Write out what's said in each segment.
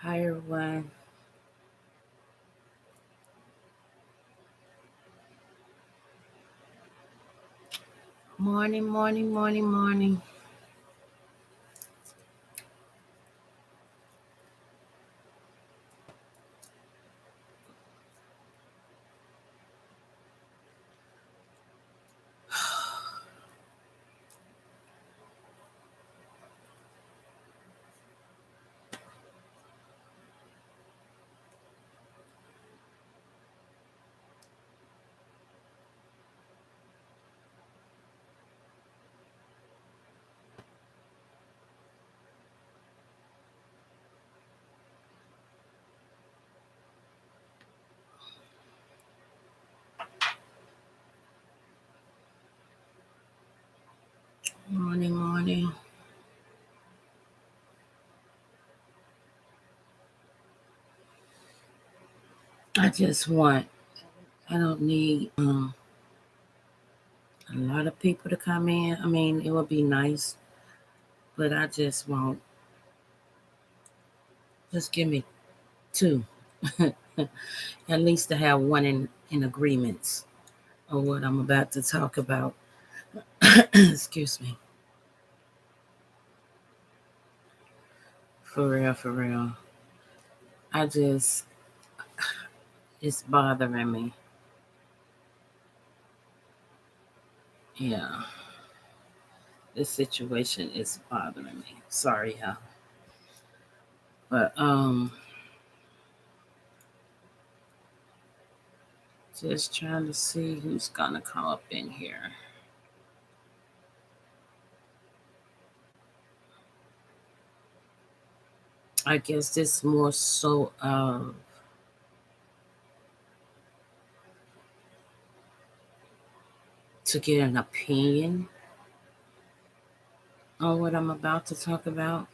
Hi, everyone. Morning, morning, morning, morning. Morning, morning. I just want, I don't need a lot of people to come in. I mean, it would be nice, but I just want, just give me two. At least to have one in agreements of what I'm about to talk about. Excuse me. For real, for real. I just, it's bothering me. Yeah, this situation is bothering me. Sorry, y'all. But just trying to see who's gonna come up in here. I guess this more so to get an opinion on what I'm about to talk about,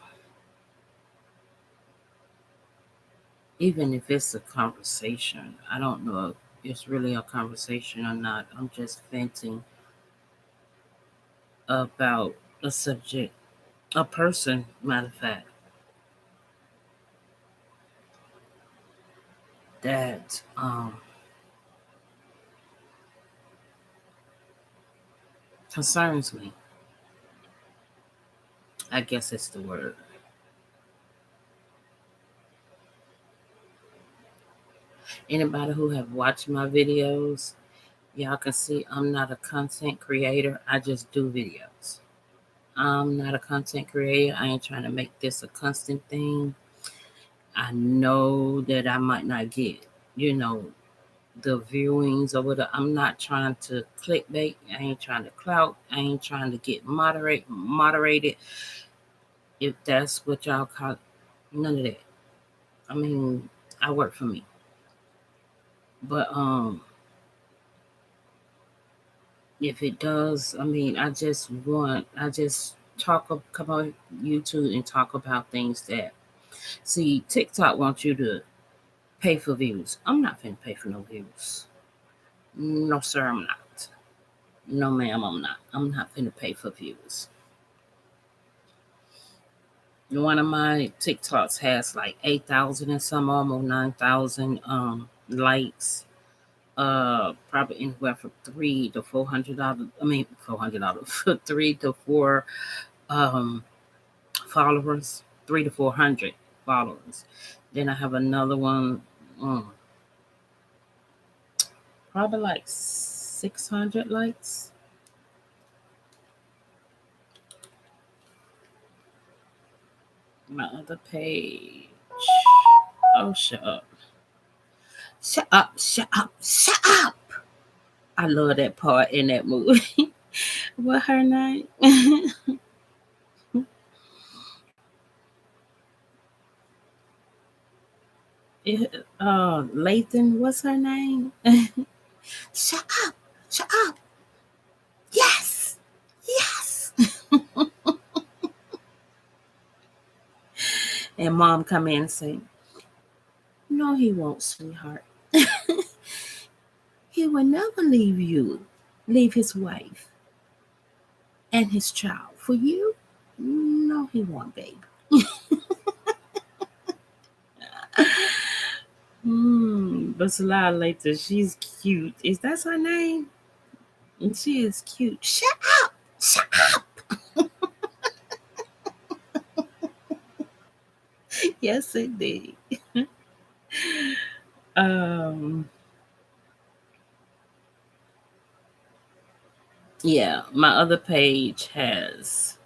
even if it's a conversation. I don't know if it's really a conversation or not. I'm just venting about a subject, a person, matter of fact, that concerns me. I guess it's the word. Anybody who have watched my videos, y'all can see I'm not a content creator. I just do videos. I'm not a content creator. I ain't trying to make this a constant thing. I know that I might not get, you know, the viewings or whatever. I'm not trying to clickbait. I ain't trying to clout. I ain't trying to get moderated. If that's what y'all call it, none of that. I mean, I work for me. But if it does, I mean, I just come on YouTube and talk about things that, see, TikTok wants you to pay for views. I'm not finna pay for no views. No, sir, I'm not. No, ma'am, I'm not. I'm not finna pay for views. One of my TikToks has like 8,000 and some, almost 9,000 likes. Probably anywhere from $300 to $400. I mean, $400 for 3 to 4 um followers, 3 to 400 followers. Then I have another one, probably like 600 likes. My other page. Oh, shut up. Shut up, shut up, shut up. I love that part in that movie. What her name? Lathan, what's her name? Shut up, shut up. Yes, yes. And mom come in and say, no, he won't, sweetheart. He will never leave you, leave his wife and his child. For you? No, he won't, baby. Basalah later, she's cute. Is that her name? And she is cute. Shut up! Shut up! Yes, indeed. um, yeah, my other page has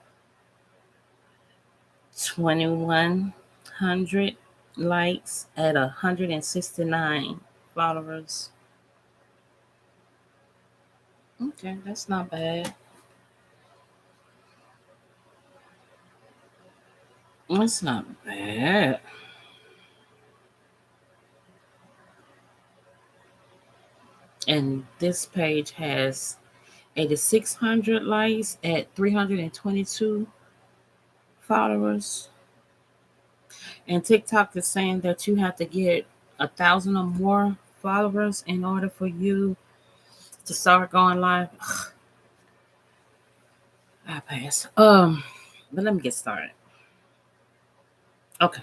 2,100 likes at 169 followers. Okay, that's not bad. That's not bad. And this page has 8,600 likes at 322 followers. And TikTok is saying that you have to get 1,000 or more followers in order for you to start going live. I pass. But let me get started. Okay,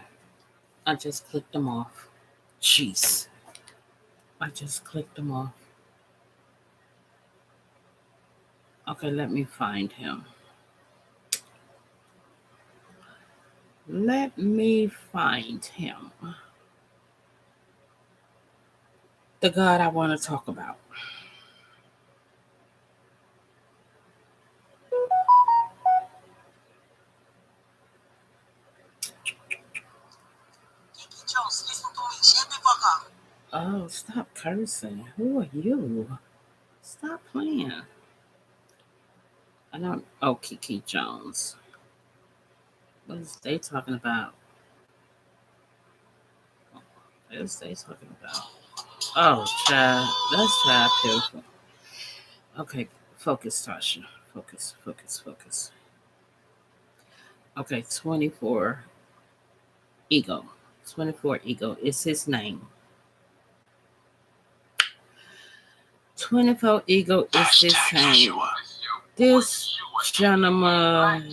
I just clicked them off. Jeez, I just clicked them off. Okay, let me find him. Let me find him. The God I want to talk about. Oh, stop cursing. Who are you? Stop playing. I don't. Oh, Kiki Jones. What is they talking about? What is they talking about? Oh, child. That's child pitiful. Okay, focus, Tasha. Focus, focus, focus. Okay, 24 Ego. 24 Ego is his name. 24 Ego is his name. This gentleman,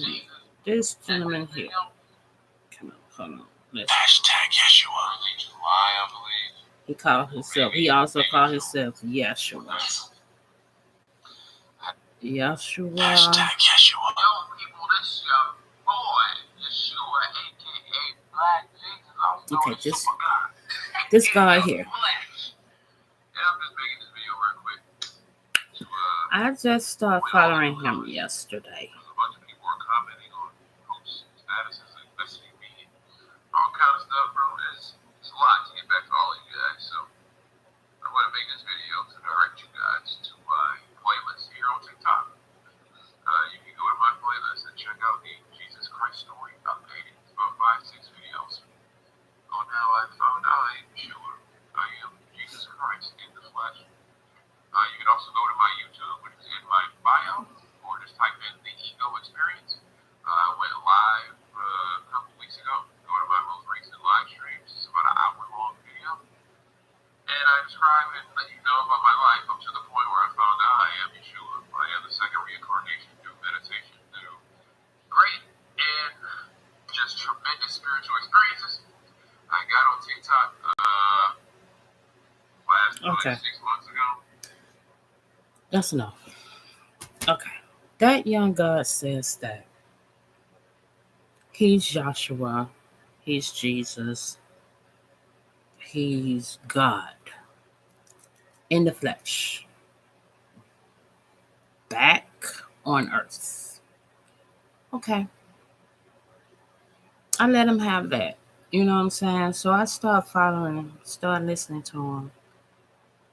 this gentleman here. Come on, hold on. Let's. Hashtag Yeshua. He called himself. He also called himself Yeshua. Yeshua. Hashtag Yeshua. Okay, this guy here. I just started following him yesterday. Okay. That's enough. Okay. That young God says that he's Joshua, he's Jesus, he's God in the flesh, back on earth. Okay. I let him have that. You know what I'm saying? So I start following him, start listening to him.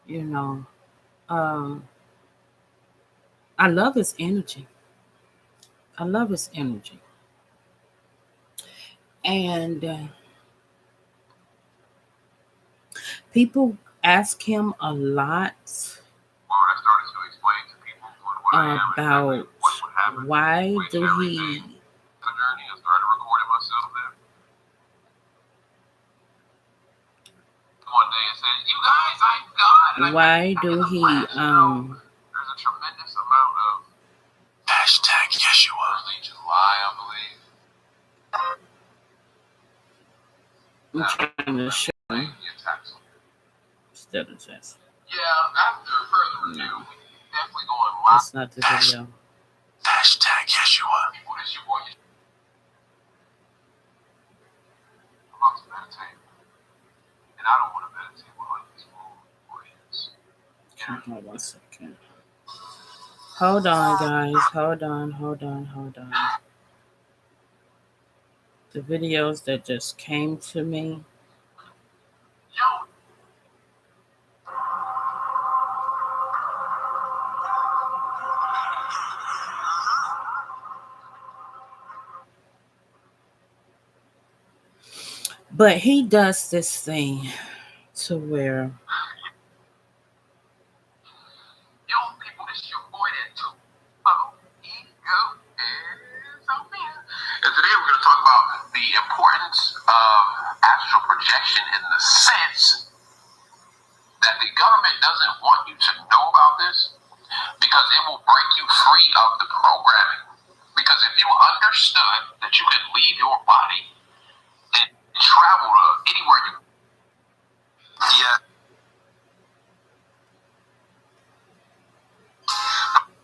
You know, I love his energy. I love his energy. And people ask him a lot about why do he why do he hashtag Yeshua. I'm trying to show you instead of just. No, that's not the video. Hashtag Yeshua. I'm about to meditate, and I don't want to meditate while this food. Hold on 1 second. Hold on, guys. Hold on. The videos that just came to me. But he does this thing to where the importance of astral projection in the sense that the government doesn't want you to know about this because it will break you free of the programming. Because if you understood that you could leave your body and travel to anywhere you... Yeah.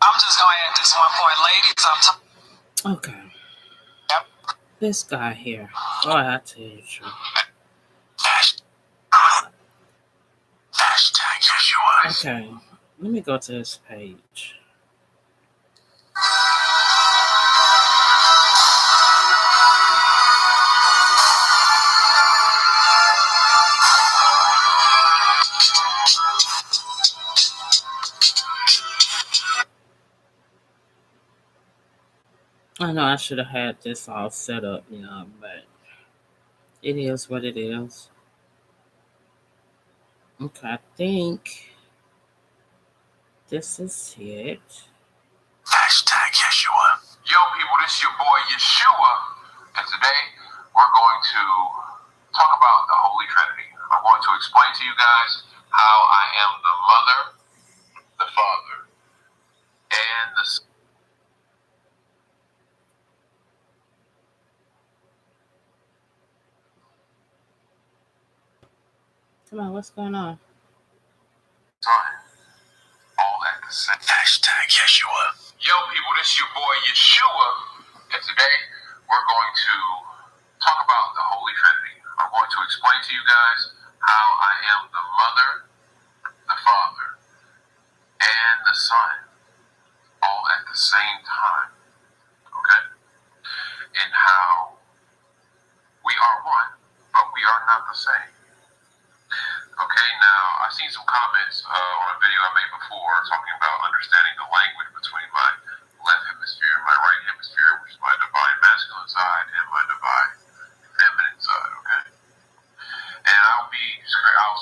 I'm just going to add this one point, ladies. okay. This guy here. Oh, I tell you the truth. Okay, let me go to this page. I know I should have had this all set up, but it is what it is. Okay, I think this is it. Hashtag Yeshua. Yo, people, this is your boy Yeshua, and today we're going to talk about the Holy Trinity. I'm going to explain to you guys how I am the Mother, the Father, and the Son. Come on, what's going on? All at the same. Hashtag Yeshua. Yo, people, this is your boy Yeshua, and today we're going to talk about the Holy Trinity. I'm going to explain to you guys how I am the Mother, the Father, and the Son, all at the same time. Okay? And how we are one, but we are not the same. Okay, now I've seen some comments on a video I made before talking about understanding the language between my left hemisphere and my right hemisphere, which is my divine masculine side and my divine feminine side. Okay, and I'll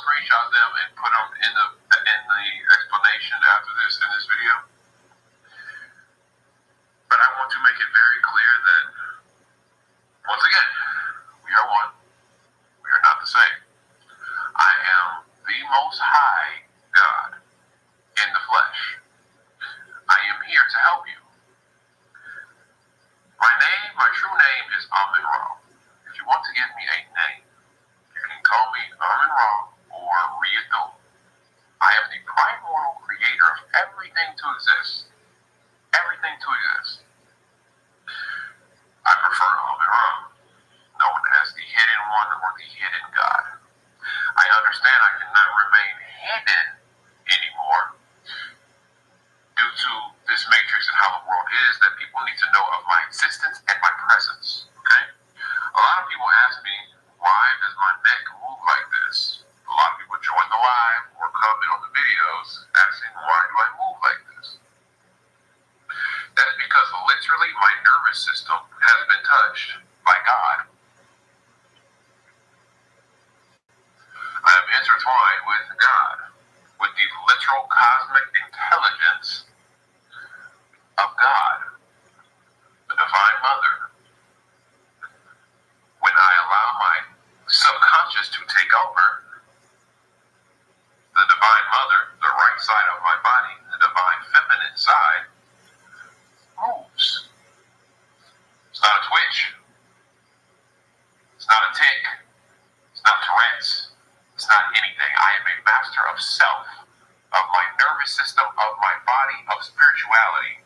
screenshot them and put them in the explanation after this in this video. But I want to make it very clear that once again, we are one. We are not the same. I am the Most High God in the flesh. I am here to help you. My true name is Amin Ra. If you want to give me a name, you can call me Amin Ra or Riyatul. I am the primordial creator of everything to exist. Everything to exist. I prefer Amin Ra, known as the hidden one or the hidden God. I understand I cannot remain hidden anymore due to this matrix and how the world is, that people need to know of my existence and my presence. Okay? A lot of people ask me, why does my neck move like this? A lot of people join the live or comment on the videos asking, why do I move like this? That's because literally my nervous system has been touched by God. I am intertwined with God, with the literal cosmic intelligence of God, the Divine Mother. When I allow my subconscious to take over, the Divine Mother, the right side of my body, the divine feminine side, moves. It's not a twitch. It's not a tick. It's not self, of my nervous system, of my body, of spirituality.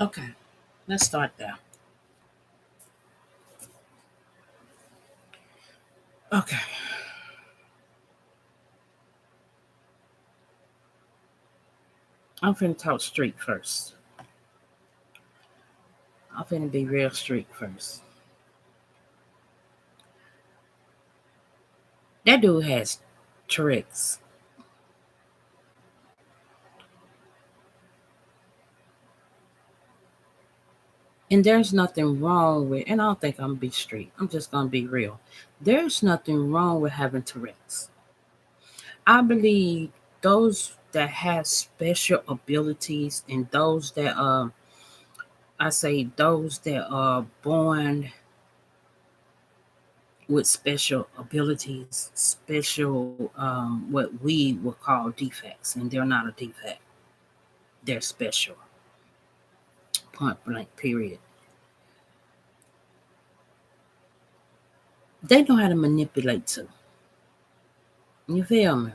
Okay, let's start there. Okay. I'm finna talk street first. I'm finna be real street first. That dude has tricks. And there's nothing wrong with, and I don't think I'm gonna be street. I'm just gonna be real. There's nothing wrong with having Tourette's. I believe those that have special abilities and those that I say those that are born with special abilities, special what we would call defects, and they're not a defect. They're special. Point blank. Period. They know how to manipulate too. You feel me?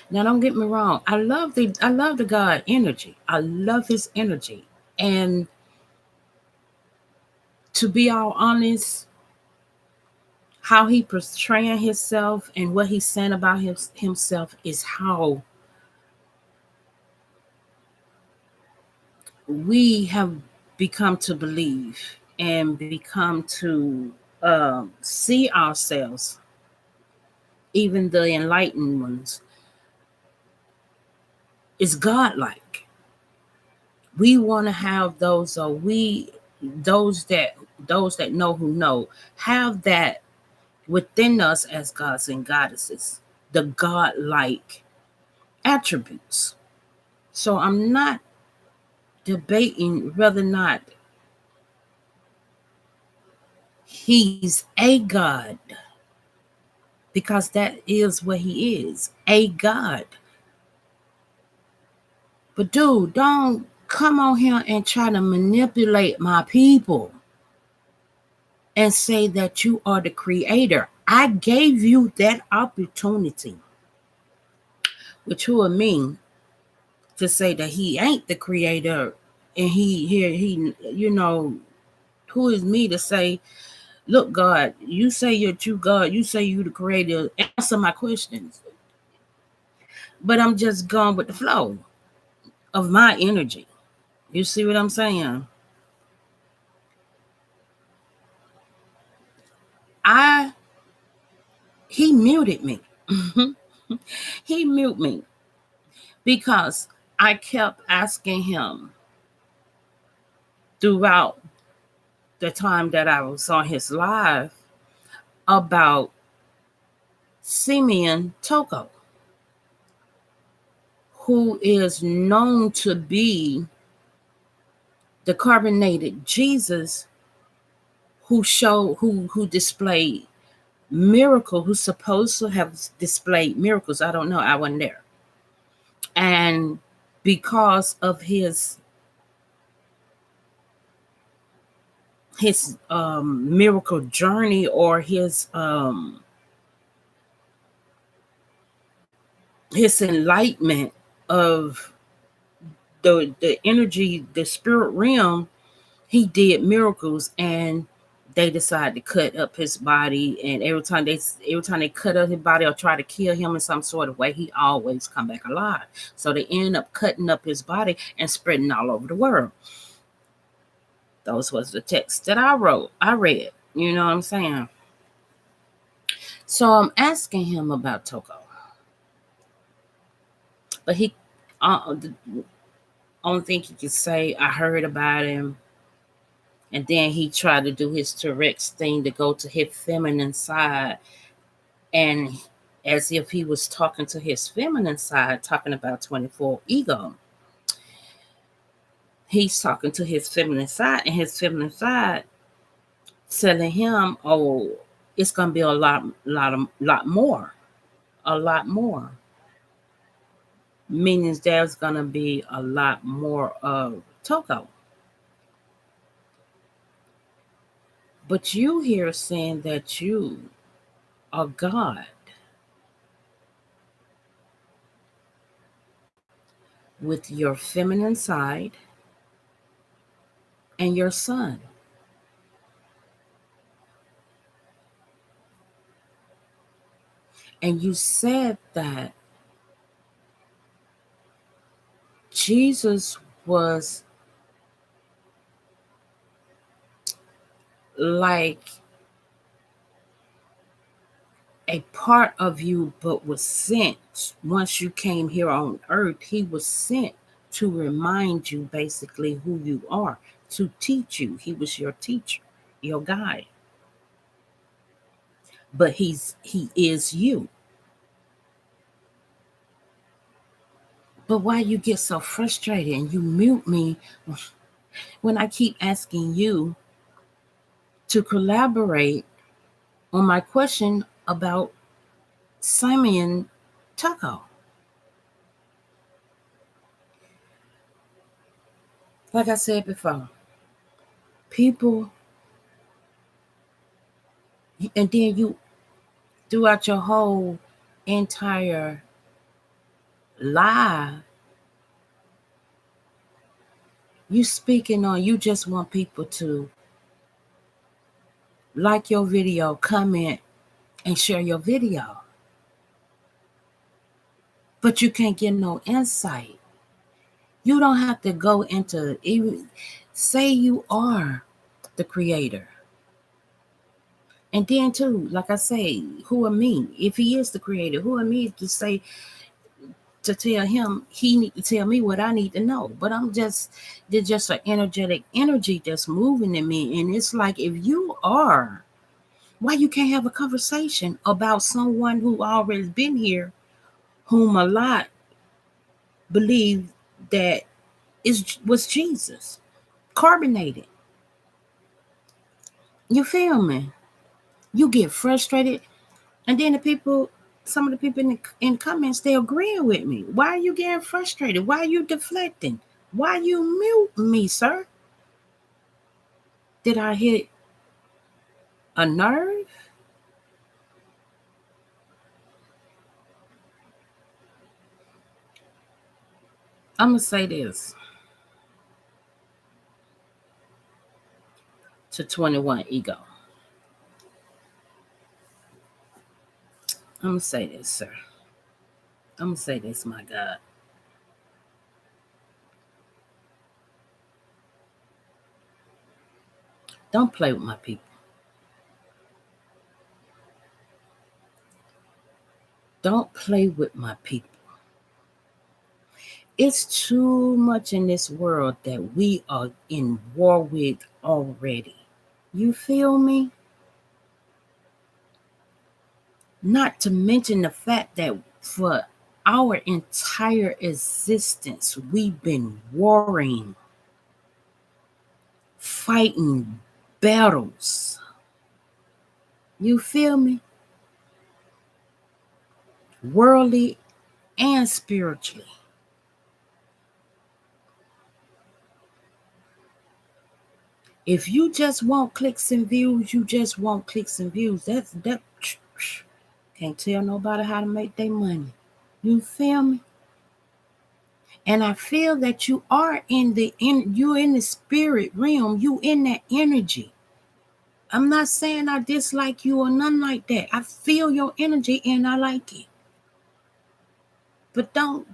Now don't get me wrong. I love the God energy. I love his energy. And to be all honest, how he portraying himself and what he's saying about himself is how we have become to believe and become to see ourselves, even the enlightened ones, is godlike. We want to have those, or those that know who know, have that within us as gods and goddesses, the godlike attributes. So I'm not debating whether or not he's a god, because that is what he is, a god. But dude, don't come on here and try to manipulate my people and say that you are the creator. I gave you that opportunity, which who are me to say that he ain't the creator, and he who is me to say, look, God, you say you're true God, you say you the creator, answer my questions. But I'm just going with the flow of my energy. You see what I'm saying? I He muted me. He muted me because I kept asking him throughout the time that I was on his live about Simeon Toko, who is known to be the carbonated Jesus, who displayed miracle, who's supposed to have displayed miracles. I don't know, I wasn't there. And because of his miracle journey, or his enlightenment of the energy, the spirit realm, he did miracles, and they decided to cut up his body. And every time they cut up his body or try to kill him in some sort of way, he always come back alive. So they end up cutting up his body and spreading all over the world. Those was the text that I read. You know what I'm saying? So I'm asking him about Toko, but he the only thing he could say, I heard about him. And then he tried to do his Tourette's thing to go to his feminine side. And as if he was talking to his feminine side, talking about 24 ego. He's talking to his feminine side, and his feminine side telling him, oh, it's going to be a lot more. A lot more. Meaning there's going to be a lot more of Toko. But you here saying that you are God. with your feminine side and your son. And you said that Jesus was like a part of you, but was sent once you came here on earth. He was sent to remind you basically who you are, to teach you. He was your teacher, your guide. But he is you. But why you get so frustrated and you mute me when I keep asking you to collaborate on my question about Simeon Toko? Like I said before, people, and then you, throughout your whole entire live, you speaking on, you just want people to like your video, comment, and share your video. But you can't get no insight. You don't have to go into, even say you are the creator. And then too, like I say, who am me? If he is the creator, who am me to say, to tell him he need to tell me what I need to know? But there's just an energetic energy that's moving in me. And it's like, if you are, why you can't have a conversation about someone who already been here, whom a lot believe that was Jesus, carbinated. You feel me? You get frustrated, and then some of the people in comments, they agreeing with me. Why are you getting frustrated? Why are you deflecting? Why you mute me, sir? Did I hit a nerve? I'm gonna say this to 21 ego. I'm gonna say this, sir. I'm gonna say this, my God. Don't play with my people. Don't play with my people. It's too much in this world that we are in war with already. You feel me? Not to mention the fact that for our entire existence, we've been warring, fighting battles. You feel me? Worldly and spiritually. If you just want clicks and views, you just want clicks and views. That can't tell nobody how to make their money. You feel me? And I feel that you are you're in the spirit realm. You in that energy. I'm not saying I dislike you or nothing like that. I feel your energy and I like it. But don't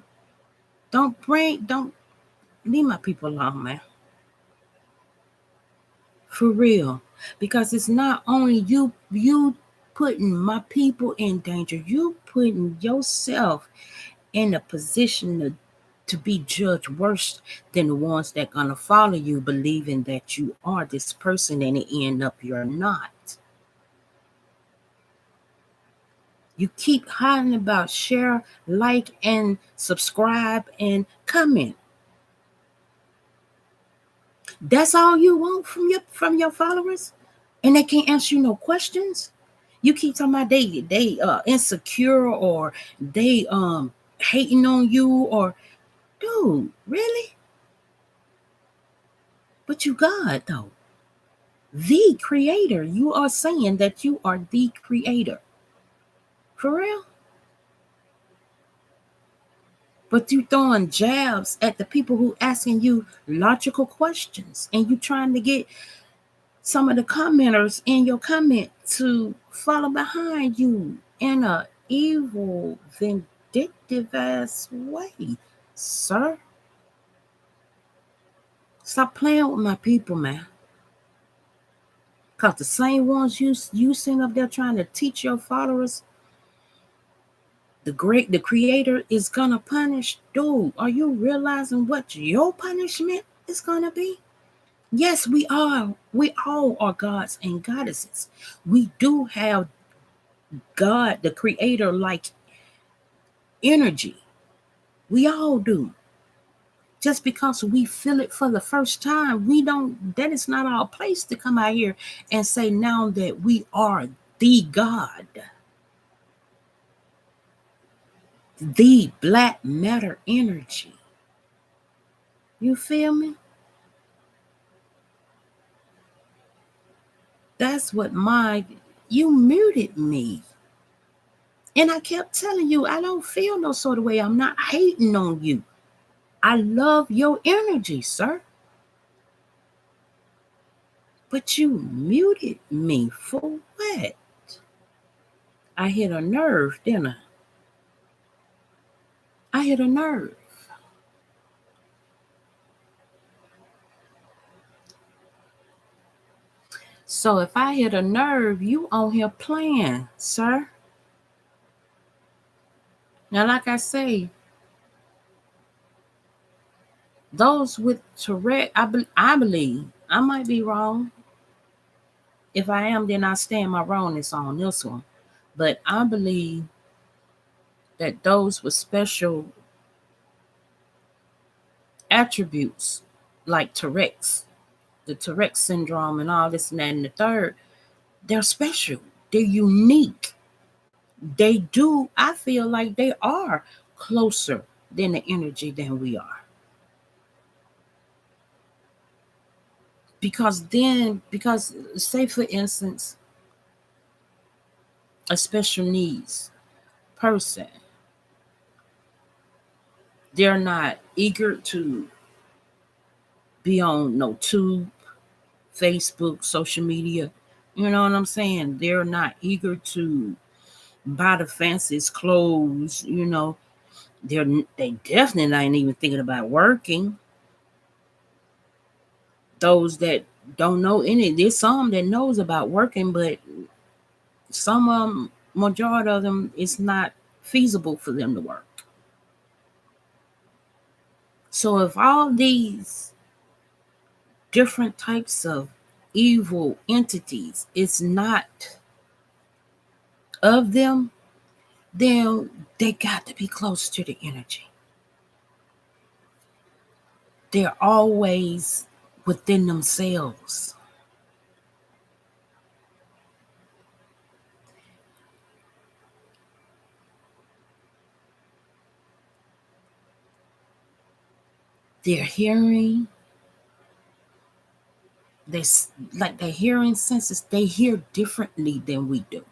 leave my people alone, man. For real. Because it's not only you putting my people in danger, you putting yourself in a position to be judged worse than the ones that gonna follow you, believing that you are this person and it end up you're not. You keep hiding about share, like, and subscribe and comment. That's all you want from your followers, and they can't answer you no questions. You keep talking about they insecure, or they hating on you, or dude, really? But you God though, the creator. You are saying that you are the creator. For real? But you throwing jabs at the people who asking you logical questions, and you trying to get some of the commenters in your comment to follow behind you in a evil, vindictive ass way, sir. Stop playing with my people, man. Cause the same ones you sitting up there trying to teach your followers, the creator is gonna punish. Dude, are you realizing what your punishment is gonna be? Yes, we are. We all are gods and goddesses. We do have God, the creator, like energy. We all do. Just because we feel it for the first time, we don't, that is not our place to come out here and say now that we are the God, the black matter energy. You feel me? That's what you muted me. And I kept telling you, I don't feel no sort of way. I'm not hating on you. I love your energy, sir. But you muted me for what? I hit a nerve, didn't I? I hit a nerve. So if I hit a nerve, you on here playing, sir. Now, like I say, those with Tourette, I believe, I might be wrong. If I am, then I stand my wrongness on this one. But I believe that those with special attributes, like Tourette's, the Tourette syndrome and all this and that and the third, they're special. They're unique. They do, I feel like they are closer than the energy than we are. Because say for instance, a special needs person, they're not eager to be on no tube, Facebook, social media. You know what I'm saying? They're not eager to buy the fanciest clothes. They definitely ain't even thinking about working. Those that don't know any, there's some that knows about working, but some of them, majority of them, it's not feasible for them to work. So if all these different types of evil entities is not of them, then they got to be close to the energy. They're always within themselves. Their hearing, they like their hearing senses, they hear differently than we do.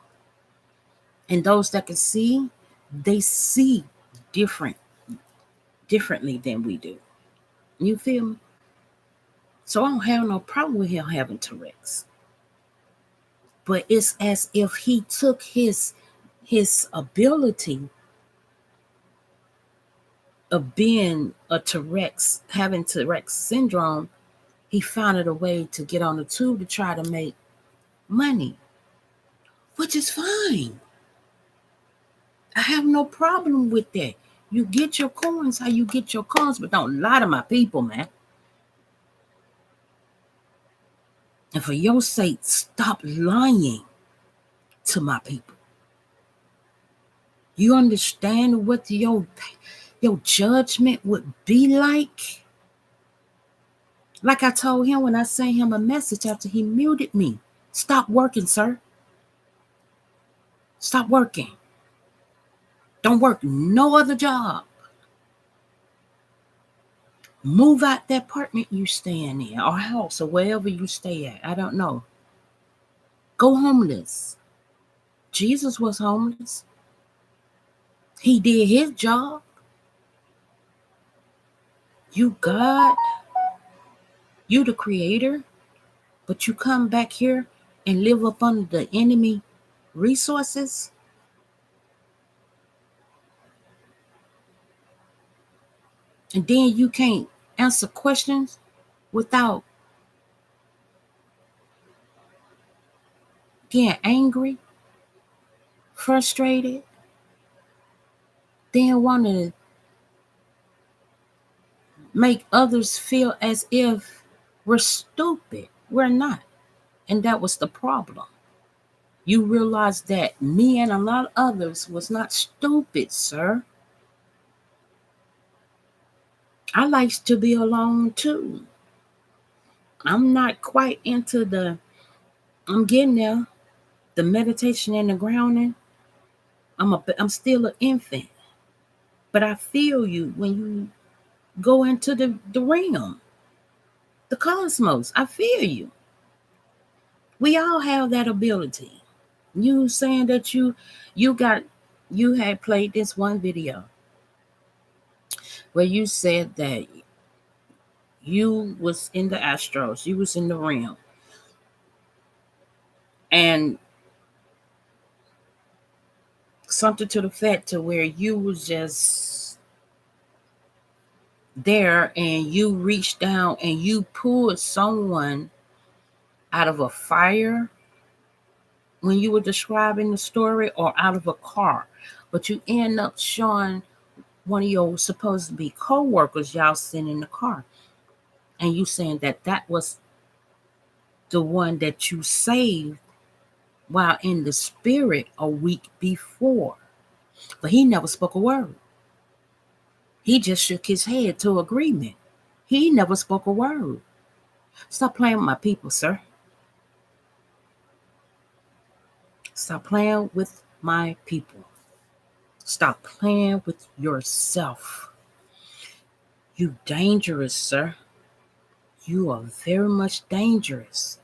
And those that can see, they see differently than we do. You feel me? So I don't have no problem with him having Tourette's. But it's as if he took his ability of being a Tourette's, having Tourette's syndrome, he found it a way to get on the tube to try to make money, which is fine. I have no problem with that. You get your coins how you get your coins, but don't lie to my people, man. And for your sake, stop lying to my people. You understand what your judgment would be like? Like I told him when I sent him a message after he muted me. Stop working, sir. Stop working. Don't work no other job. Move out that apartment you staying in, or house, or wherever you stay at. I don't know. Go homeless. Jesus was homeless. He did his job. You God, you the creator, but you come back here and live up under the enemy resources. And then you can't answer questions without getting angry, frustrated, then want to make others feel as if we're stupid. We're not. And that was the problem. You realize that me and a lot of others was not stupid, sir. I like to be alone too. I'm not quite into I'm getting there, the meditation and the grounding. I'm still an infant. But I feel you when you go into the realm, the cosmos. I feel you. We all have that ability. You saying that you got you had played this one video where you said that you was in the astros, you was in the realm, and something to the fact to where you was just there and you reached down and you pulled someone out of a fire when you were describing the story, or out of a car, but you end up showing one of your supposed to be co-workers, y'all sitting in the car, and you saying that that was the one that you saved while in the spirit a week before. But he never spoke a word. He just shook his head to agreement. He never spoke a word. Stop playing with my people, sir. Stop playing with my people. Stop playing with yourself. You dangerous, sir. You are very much dangerous.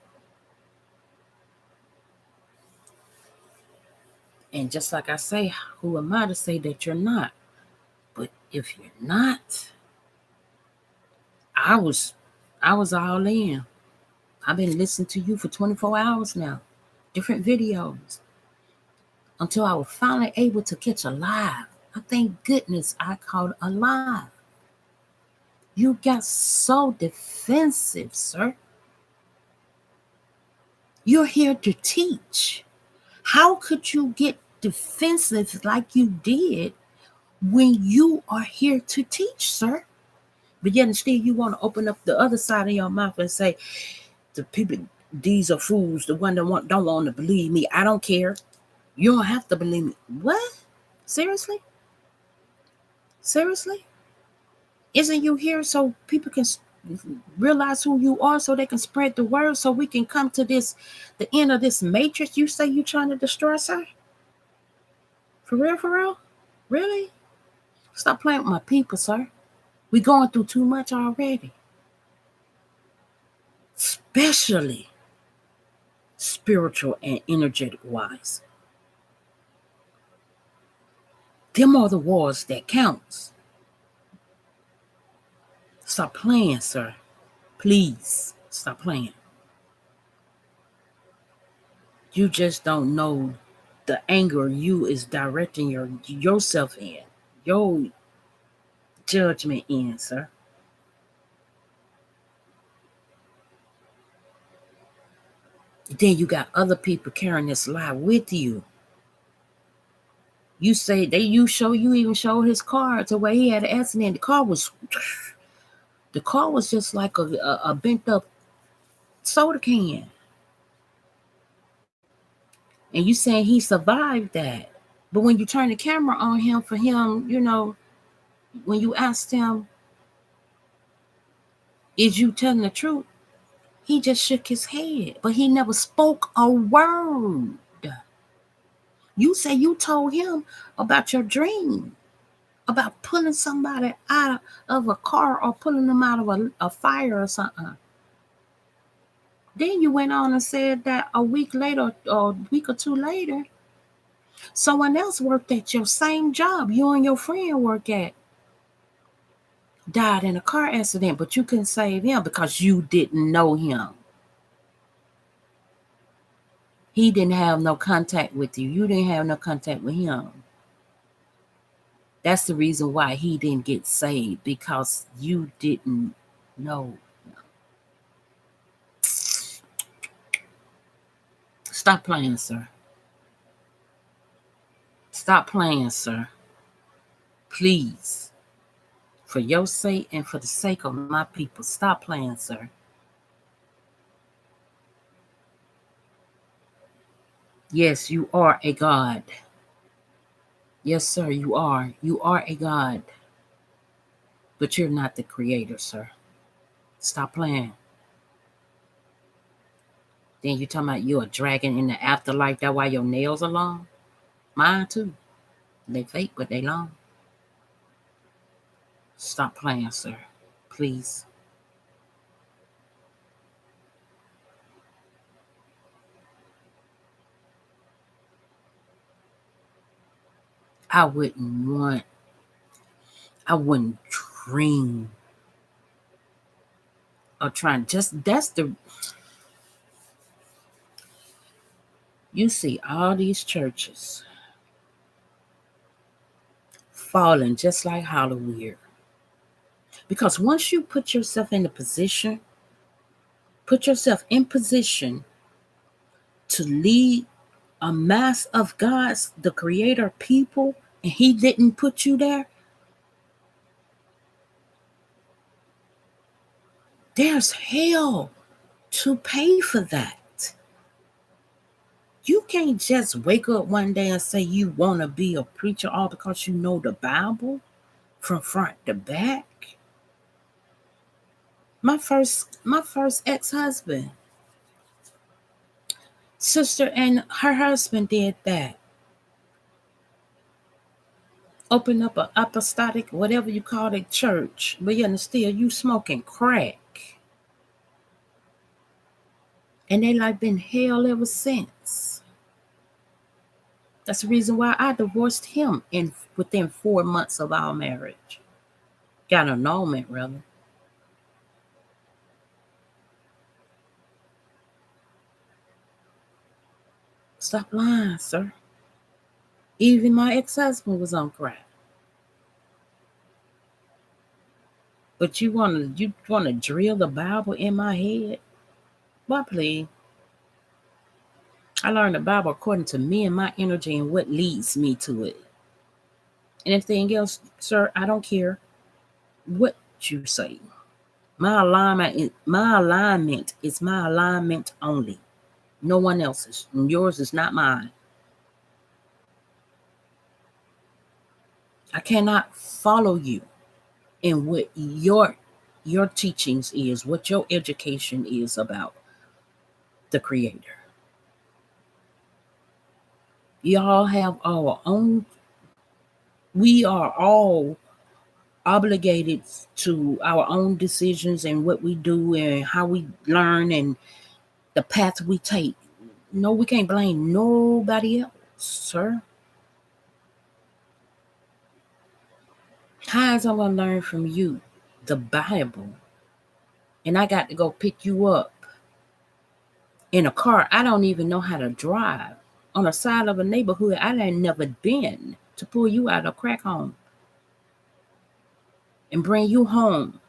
And just like I say, who am I to say that you're not? But if you're not, I was I was all in. I've been listening to you for 24 hours now. Different videos. Until I was finally able to catch a live. I thank goodness I caught a live. You got so defensive, sir. You're here to teach. How could you get defensive like you did when you are here to teach, sir? But yet and still you want to open up the other side of your mouth and say, the people, these are fools, the one that don't want to believe me. I don't care. You don't have to believe me. What? Seriously? Seriously? Isn't you here so people can realize who you are, so they can spread the word, so we can come to the end of this matrix you say you're trying to destroy, sir? For real, for real? Really? Stop playing with my people, sir. We're going through too much already. Especially spiritual and energetic wise. Them are the wars that counts. Stop playing, sir. Please stop playing. You just don't know the anger you is directing yourself in, your judgment in, sir. Then you got other people carrying this lie with you. You say you even showed his car to where he had an accident. The car was just like a bent up soda can. And you saying he survived that. But when you turn the camera on him for him, when you asked him, is you telling the truth? He just shook his head, but he never spoke a word. You say you told him about your dream, about pulling somebody out of a car or pulling them out of a fire or something. Then you went on and said that a week later or a week or two later, someone else worked at your same job you and your friend work at. died in a car accident, but you couldn't save him because you didn't know him. He didn't have no contact with you. You didn't have no contact with him. That's the reason why he didn't get saved, because you didn't know. Stop playing, sir. Stop playing, sir. Please. For your sake and for the sake of my people, stop playing, sir. Yes, you are a God. Yes, sir, you are. You are a God. But you're not the creator, sir. Stop playing. Then you talking about you a dragon in the afterlife. That's why your nails are long? Mine too. They fake, but they long. Stop playing, sir. Please. I wouldn't dream of trying. You see all these churches falling just like Hollywood. Because once you put yourself in position to lead a mass of God's, the creator people, and he didn't put you there, there's hell to pay for that. You can't just wake up one day and say you want to be a preacher all because you know the Bible from front to back. My first ex-husband, sister and her husband did that. Open up an apostolic, whatever you call it, church, but you understand, you smoking crack. And they like been hell ever since. That's the reason why I divorced him within 4 months of our marriage. Got an annulment, rather. Stop lying, sir. Even my ex-husband was on crack. But you wanna drill the Bible in my head? Why, please? I learned the Bible according to me and my energy and what leads me to it. Anything else, sir, I don't care what you say. My alignment is my alignment only. No one else's. And yours is not mine. I cannot follow you in what your teachings is, what your education is about the creator. Y'all have our own. We are all obligated to our own decisions and what we do and how we learn and the path we take. No, we can't blame nobody else, sir. How is I going to learn from you the Bible, and I got to go pick you up in a car I don't even know how to drive on the side of a neighborhood I ain't never been, to pull you out of crack home and bring you home,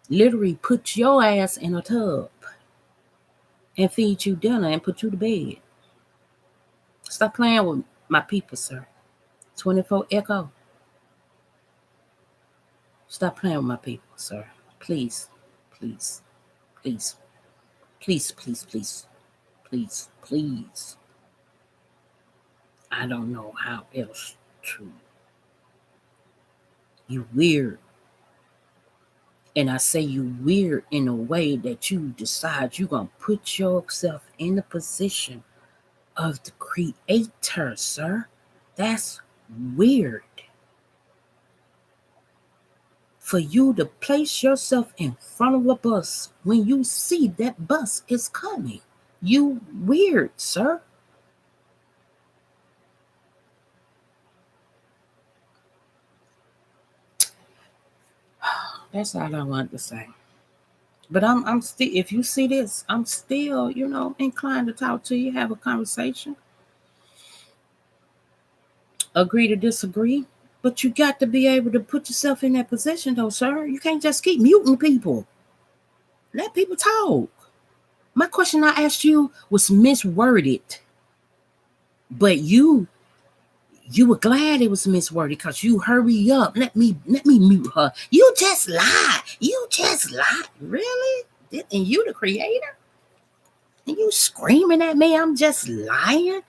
literally put your ass in a tub and feed you dinner and put you to bed? Stop playing with my people, sir. 24 Echo. Stop playing with my people, sir. Please, please, please, please, please, please, please, please. I don't know how else to. You weird. And I say you weird in a way that you decide you're going to put yourself in the position of the creator, sir. That's weird. For you to place yourself in front of a bus when you see that bus is coming. You weird, sir. That's all I want to say. But I'm still, if you see this, I'm still, inclined to talk to you, have a conversation, agree to disagree. But you got to be able to put yourself in that position, though, sir. You can't just keep muting people. Let people talk. My question I asked you was misworded, but you were glad it was misworded because you hurry up. Let me mute her. You just lied. You just lied. Really? And you the creator? And you screaming at me? I'm just lying.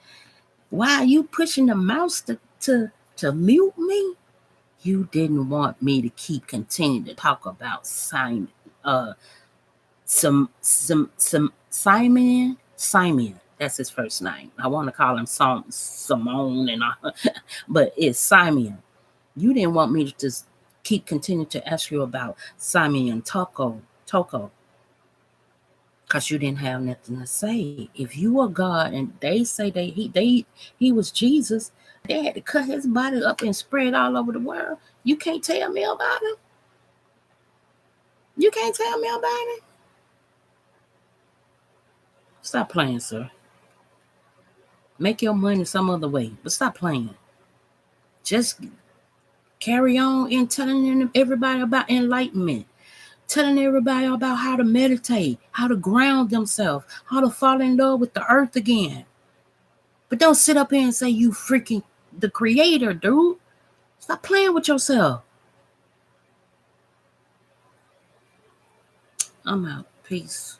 Why are you pushing the mouse to mute me? You didn't want me to keep continuing to talk about uh Simeon. That's his first name. I want to call him Simone and all, but it's Simeon. You didn't want me to just keep continuing to ask you about Simeon Toko, because you didn't have nothing to say. If you were God and they say he was Jesus, they had to cut his body up and spread all over the world. You can't tell me about it. You can't tell me about it. Stop playing, sir. Make your money some other way, but stop playing. Just carry on and telling everybody about enlightenment, telling everybody about how to meditate, how to ground themselves, how to fall in love with the earth again. But don't sit up here and say you freaking the creator, dude. Stop playing with yourself. I'm out. Peace.